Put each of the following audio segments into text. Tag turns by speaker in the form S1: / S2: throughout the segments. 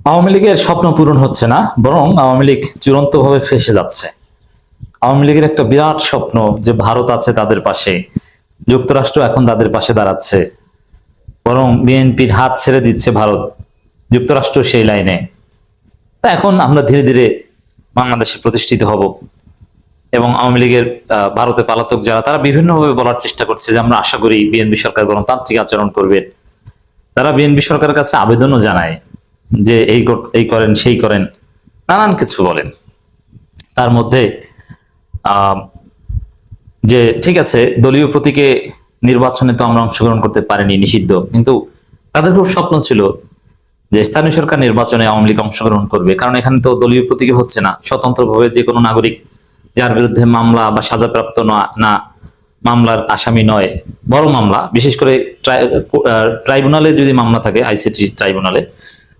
S1: আওয়ামী লীগের স্বপ্ন পূরণ হচ্ছে না, বরং আওয়ামী লীগ চূড়ান্তভাবে ফেঁসে যাচ্ছে। আওয়ামী লীগের একটা বিরাট স্বপ্ন যে ভারত আছে তাদের পাশে, যুক্তরাষ্ট্র এখন তাদের পাশে দাঁড়াচ্ছে, বরং বিএনপির হাত ছেড়ে দিচ্ছে ভারত, যুক্তরাষ্ট্র সেই লাইনে। তা এখন আমরা ধীরে ধীরে বাংলাদেশে প্রতিষ্ঠিত হব এবং আওয়ামী লীগের ভারতে পালাতক যারা, তারা বিভিন্নভাবে বলার চেষ্টা করছে যে আমরা আশা করি বিএনপি সরকার গণতান্ত্রিক আচরণ করবেন। তারা বিএনপি সরকারের কাছে আবেদনও জানায় যে এই করেন সেই করেন, নানান কিছু বলেন। তার মধ্যে যে ঠিক আছে, দলীয় প্রতীকে নির্বাচনে তো আমরা অংশগ্রহণ করতে পারিনি, নিষিদ্ধ, কিন্তু তাদের খুব স্বপ্ন ছিল যে স্থানীয় সরকার নির্বাচনে আওয়ামী লীগ অংশগ্রহণ করবে, কারণ এখানে তো দলীয় প্রতীকে হচ্ছে না। স্বতন্ত্রভাবে যে কোনো নাগরিক যার বিরুদ্ধে মামলা বা সাজাপ্রাপ্ত না, মামলার আসামি নয়, বড় মামলা, বিশেষ করে ট্রাইব্যুনালে যদি মামলা থাকে, আইসিটি ট্রাইব্যুনালে,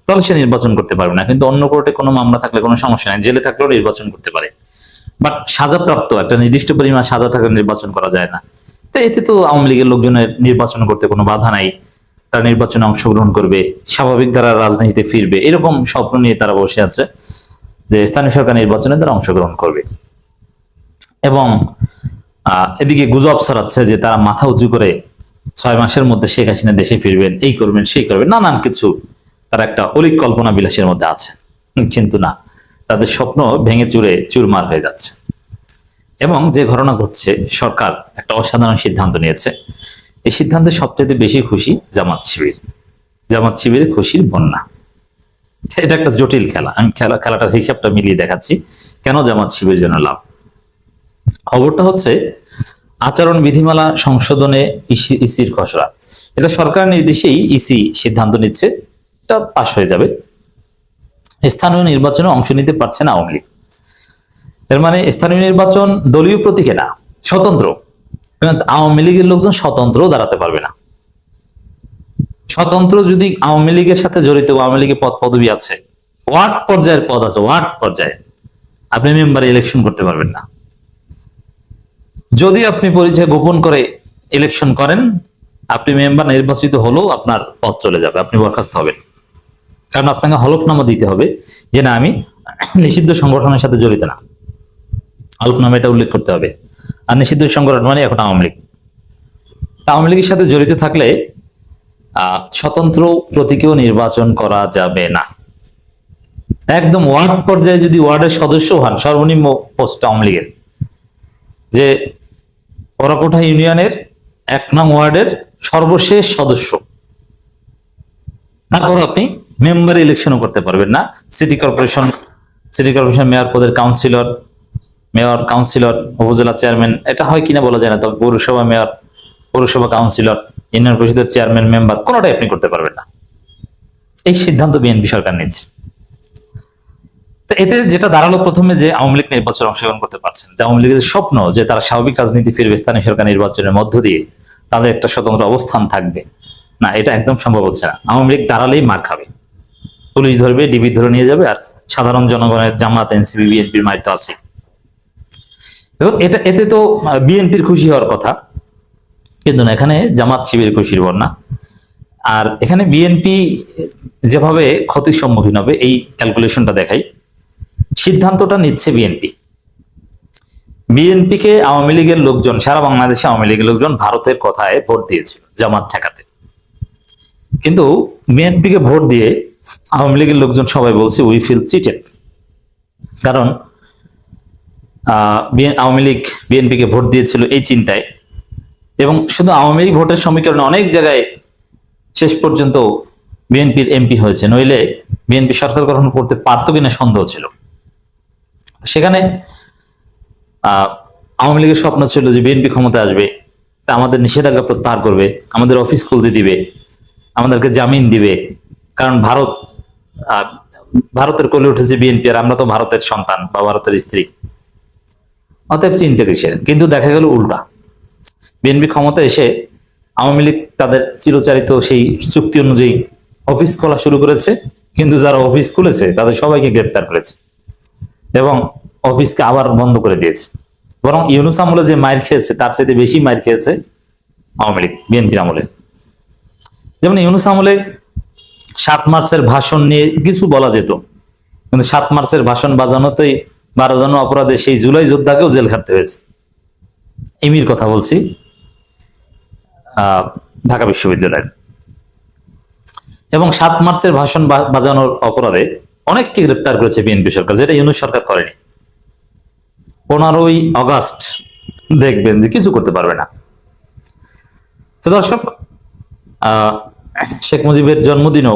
S1: তাহলে সে নির্বাচন করতে পারবে না। কিন্তু অন্য কোর্টে কোনো মামলা থাকলে কোনো সমস্যা নেই, জেলে থাকলেও নির্বাচন করতে পারে। বাট সাজাপ্রাপ্ত একটা নির্দিষ্ট পরিমাণ সাজা থাকলে নির্বাচন করা যায় না। তো এতে তো আওয়ামী লীগের লোকজনের নির্বাচন করতে কোনো বাধা নাই, তারা নির্বাচনে অংশগ্রহণ করবে, স্বাভাবিক ধারা রাজনীতিতে ফিরবে, এরকম স্বপ্ন নিয়ে তারা বসে আছে যে স্থানীয় সরকার নির্বাচনে তারা অংশগ্রহণ করবে। এবং এদিকে গুজব ছড়াচ্ছে যে তারা মাথা উঁচু করে 6 মাসের মধ্যে শেখ হাসিনা দেশে ফিরবেন, এই করবেন সেই করবেন, নানান কিছু তারা একটা অলিক কল্পনা বিলাসের মধ্যে আছে। কিন্তু না, তাদের স্বপ্ন ভেঙে চুরে চুরমার হয়ে যাচ্ছে। এবং যে ঘটনা ঘটছে, সরকার একটা অসাধারণ সিদ্ধান্ত নিয়েছে। এই সিদ্ধান্তে সবচেয়ে বেশি খুশি জামাত শিবির। জামাত শিবিরের খুশির বন্যা। এটা একটা জটিল খেলা, আমি খেলাটার হিসাবটা মিলিয়ে দেখাচ্ছি কেন জামাত শিবিরের জন্য লাভ। খবরটা হচ্ছে, আচরণ বিধিমালা সংশোধনে ইসির খসড়া, এটা সরকার নির্দেশেই ইসি সিদ্ধান্ত নিচ্ছে, এটা পাশ হয়ে যাবে। স্থানীয় নির্বাচনে অংশ নিতে পারছে না আওয়ামী লীগ। এর মানে স্থানীয় নির্বাচন দলীয় প্রতীকে না, স্বতন্ত্র। আওয়ামী লীগের লোকজন স্বতন্ত্র দাঁড়াতে পারবে না। স্বতন্ত্র যদি আওয়ামী লীগের সাথে জড়িত, আওয়ামী লীগের পদ পদবি আছে, ওয়ার্ড পর্যায়ের পদ আছে, ওয়ার্ড পর্যায়ে আপনি মেম্বার ইলেকশন করতে পারবেন না। যদি আপনি পরিচয় গোপন করে ইলেকশন করেন, আপনি মেম্বার নির্বাচিত হলেও আপনার পদ চলে যাবে, আপনি বরখাস্ত হবেন। কারণ আপনাকে হলফনামা দিতে হবে যে না, আমি নিষিদ্ধ সংগঠনের সাথে জড়িত না, হলফনামা এটা উল্লেখ করতে হবে। আর নিষিদ্ধ সংগঠন মানে এখন আওয়ামী লীগ। আওয়ামী লীগের সাথে জড়িত থাকলে স্বতন্ত্র প্রতীকেও নির্বাচন করা যাবে না। একদম ওয়ার্ড পর্যায়ে যদি ওয়ার্ডের সদস্য হন, সর্বনিম্ন পোস্ট আওয়ামী লীগের, যে ওরাকোঠা ইউনিয়নের 1 নং ওয়ার্ডের সর্বশেষ সদস্য, তারপর আপনি মেম্বার ইলেকশনও করতে পারবেন না। সিটি কর্পোরেশন মেয়র পদের কাউন্সিলর, মেয়র, কাউন্সিলর, উপজেলা চেয়ারম্যান, এটা হয় কিনা বলা যায় না, তবে পৌরসভা মেয়র, পৌরসভা কাউন্সিলর, ইউনিয়ন পরিষদের চেয়ারম্যান, মেম্বার, কোনোটাই আপনি করতে পারবেন না। এই সিদ্ধান্ত বিএনপি সরকার নিচ্ছে। তো এতে যেটা দাঁড়ালো, প্রথমে যে আওয়ামী লীগ নির্বাচনে অংশগ্রহণ করতে পারছেন, যে আওয়ামী লীগের স্বপ্ন যে তারা স্বাভাবিক রাজনীতি ফিরবে, স্থানীয় সরকার নির্বাচনের মধ্য দিয়ে তাদের একটা স্বতন্ত্র অবস্থান থাকবে, না, এটা একদম সম্ভব হচ্ছে না। আওয়ামী লীগ দাঁড়ালেই মার খাবে, পুলিশ ধরবে, ডিবি ধরে নিয়ে যাবে, আর সাধারণ জনগণের জামাত, এনসিপি, বিএনপির মার তো আছে। এবং এতে তো বিএনপির খুশি হওয়ার কথা, কিন্তু না, এখানে জামাত শিবির খুশির বন্যা। আর এখানে বিএনপি যেভাবে ক্ষতির সম্মুখীন হবে, এই ক্যালকুলেশনটা দেখাই। সিদ্ধান্তটা নিচ্ছে বিএনপিকে আওয়ামী লীগের লোকজন, সারা বাংলাদেশে আওয়ামী লীগের লোকজন ভারতের কথায় ভোট দিয়েছিল জামাত ঠেকাতে। কিন্তু বিএনপিকে ভোট দিয়ে আওয়ামী লীগের লোকজন সবাই বলছে উই ফিল চিটেড। কারণ আওয়ামী লীগ বিএনপিকে ভোট দিয়েছিল এই চিন্তায়, এবং শুধু আওয়ামী লীগ ভোটের সমীকরণে অনেক জায়গায় শেষ পর্যন্ত বিএনপির এমপি হয়েছে, নইলে বিএনপি সরকার গঠন করতে পারতো কিনা সন্দেহ ছিল। সেখানে আওয়ামী লীগের স্বপ্ন ছিল যে বিএনপি ক্ষমতায় আসবে, তা আমাদের নিষেধাজ্ঞা প্রত্যাহার করবে, আমাদের অফিস খুলতে দিবে, আমাদেরকে জামিন দিবে। কারণ ভারতের কোলে উঠেছে বিএনপি, আর আমরা তো ভারতের সন্তান বা ভারতের স্ত্রী, অতএব চিন্তা কিসের। কিন্তু দেখা গেল উল্টা, বিএনপি ক্ষমতা এসে আওয়ামী লীগ তাদের চিরচারিত সেই চুক্তি অনুযায়ী অফিস খোলা শুরু করেছে, কিন্তু যারা অফিস খুলেছে তাদের সবাইকে গ্রেপ্তার করেছে এবং অফিসকে আবার বন্ধ করে দিয়েছে। বরং ইউনূস আমলে যে মাইর খেয়েছে, তার চাইতে বেশি মাইর খেয়েছে আওয়ামী লীগ বিএনপির আমলে। যেমন ইউনূস আমলে 7 মার্চের ভাষণ নিয়ে কিছু বলা যেত, কিন্তু 7 মার্চের ভাষণ বাজানোতেই 12 জন অপরাধে সেই জুলাই যোদ্ধাকেও জেল খাটতে হয়েছে। এমির কথা বলছি, ঢাকা বিশ্ববিদ্যালয়ের। এবং 7 মার্চের ভাষণ বাজানোর অপরাধে অনেককে গ্রেপ্তার করেছে বিএনপি সরকার, যেটা ইউনূস সরকার করেনি। 15ই আগস্ট দেখবেন যে কিছু করতে পারবে না। তো দর্শক, শেখ মুজিবের জন্মদিনও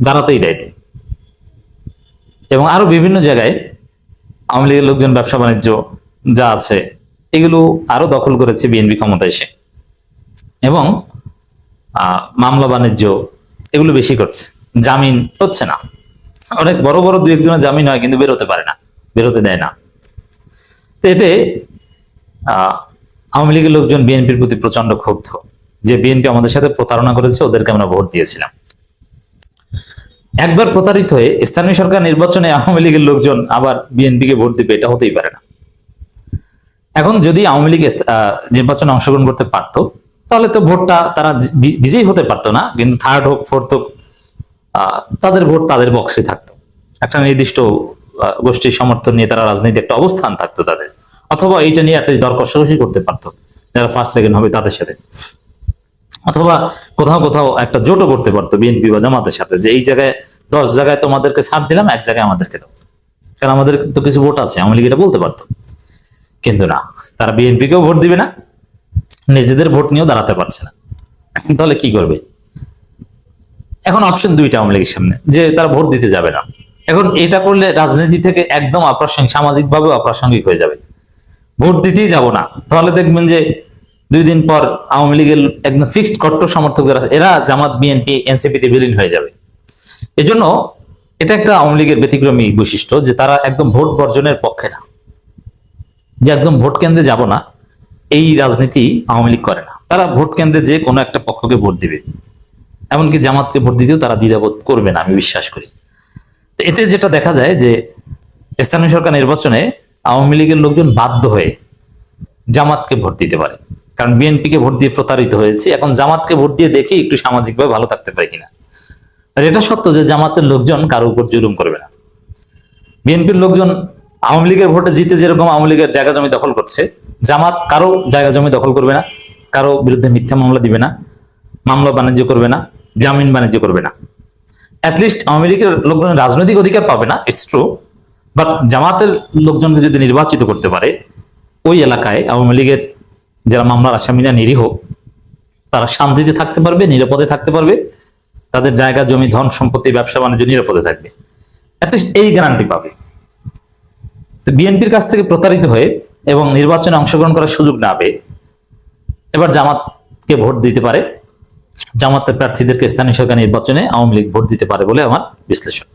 S1: দাঁড়াতেই দেয়নি, এবং আরো বিভিন্ন জায়গায় আওয়ামী লীগের লোকজন ব্যবসা বাণিজ্য যা আছে এগুলো আরো দখল করেছে বিএনপি ক্ষমতায় এসে, এবং মামলা বাণিজ্য এগুলো বেশি করছে, জামিন হচ্ছে না। অনেক বড় বড় দু একজনের জামিন হয়, কিন্তু বেরোতে পারে না, বেরোতে দেয় না। তো এতে আওয়ামী লীগের লোকজন বিএনপির প্রতি প্রচন্ড ক্ষুব্ধ যে বিএনপি আমাদের সাথে প্রতারণা করেছে, ওদেরকে আমরা ভোট দিয়েছিলাম। একবার প্রতারিত হয়ে স্থানীয় সরকার নির্বাচনে আওয়ামী লীগের লোকজন আবার বিএনপিকে ভোট দিবে, এটা হতেই পারে না। এখন যদি আওয়ামী লীগ নির্বাচনে অংশগ্রহণ করতে পারত, তাহলে তো ভোটটা তারা বিজয়ী হতে পারতো না, কিন্তু থার্ড হোক ফোর্থ হোক তাদের ভোট তাদের বক্সে থাকতো, একটা নির্দিষ্ট গোষ্ঠীর সমর্থন নিয়ে তারা রাজনীতি একটা অবস্থান থাকতো তাদের, অথবা এইটা নিয়ে একটা দর কষাকষি করতে পারতো যারা ফার্স্ট সেকেন্ড হবে তাদের সাথে, অথবা কোথাও কোথাও একটা জোটও করতে পারতো বিএনপি বা জামাতের সাথে, যে এই জায়গায় 10 জায়গায় তোমাদেরকে ছাড় দিলাম, এক জায়গায় আমাদেরকে দাও, কারণ আমাদের তো কিছু ভোট আছে, আওয়ামী লীগ এটা বলতে পারতো। কিন্তু না, তারা বিএনপিকেও ভোট দিবে না, নিজেদের ভোট নিয়েও দাঁড়াতে পারছে না। তাহলে কি করবে? এখন অপশন দুইটা আওয়ামী লীগের সামনে, যে তারা ভোট দিতে যাবে না। এখন এটা করলে রাজনীতি থেকে একদম অপ্রাসঙ্গিক, সামাজিকভাবে অপ্রাসঙ্গিক হয়ে যাবে। ভোট দিতেই যাব না, তাহলে দেখবেন যে 2 দিন পর আওয়ামী লীগের একদম ফিক্সড কট্টর সমর্থক যারা, এরা জামাত বিএনপি এনসিপিতে বিলীন হয়ে যাবে। এজন্য এটা একটা আওয়ামী লীগের ব্যতিক্রমী বৈশিষ্ট্য যে তারা একদম ভোট বর্জনের পক্ষে না, যে একদম ভোট কেন্দ্রে যাব না, এই রাজনীতি আওয়ামী লীগ করে না। তারা ভোট কেন্দ্রে যে কোনো একটা পক্ষকে ভোট দিবে, এমনকি জামাতকে ভোট দিতেও তারা দ্বিধাবোধ করবে না, আমি বিশ্বাস করি। তো এতে যেটা দেখা যায় যে স্থানীয় সরকার নির্বাচনে আওয়ামী লীগের লোকজন বাধ্য হয়ে জামাতকে ভোট দিতে পারে, কারণ বিএনপিকে ভোট দিয়ে প্রতারিত হয়েছে। এখন জামাতকে ভোট দিয়ে দেখি একটু সামাজিকভাবে ভালো থাকতে পারে কিনা। আর এটা সত্য যে জামাতের লোকজন কারো উপর জুলুম করবে না। বিএনপির লোকজন আওয়ামী লীগের ভোটে জিতে যেরকম আওয়ামী লীগের জায়গা জমি দখল করছে, জামাত কারো জায়গা জমি দখল করবে না, কারো বিরুদ্ধে মিথ্যা মামলা দিবে না, মামলা বাণিজ্য করবে না, জামিন বাণিজ্য করবে না। অ্যাটলিস্ট আওয়ামী লীগের লোকজন রাজনৈতিক অধিকার পাবে না, ইটস ট্রু, বাট জামাতের লোকজনকে যদি নির্বাচিত করতে পারে, ওই এলাকায় আওয়ামী লীগের যারা মামলার আসামিরা নিরীহ, তারা শান্তিতে থাকতে পারবে, নিরাপদে থাকতে পারবে, তাদের জায়গা জমি ধন সম্পত্তি ব্যবসা বাণিজ্য নিরাপদে থাকবে, অ্যাটলিস্ট এই গ্যারান্টি পাবে। বিএনপির কাছ থেকে প্রতারিত হয়ে এবং নির্বাচনে অংশগ্রহণ করার সুযোগ না পেয়ে এবার জামাতকে ভোট দিতে পারে, জামাতের প্রার্থীদেরকে স্থানীয় সরকার নির্বাচনে আওয়ামী লীগ ভোট দিতে পারে বলে আমার বিশ্লেষণ।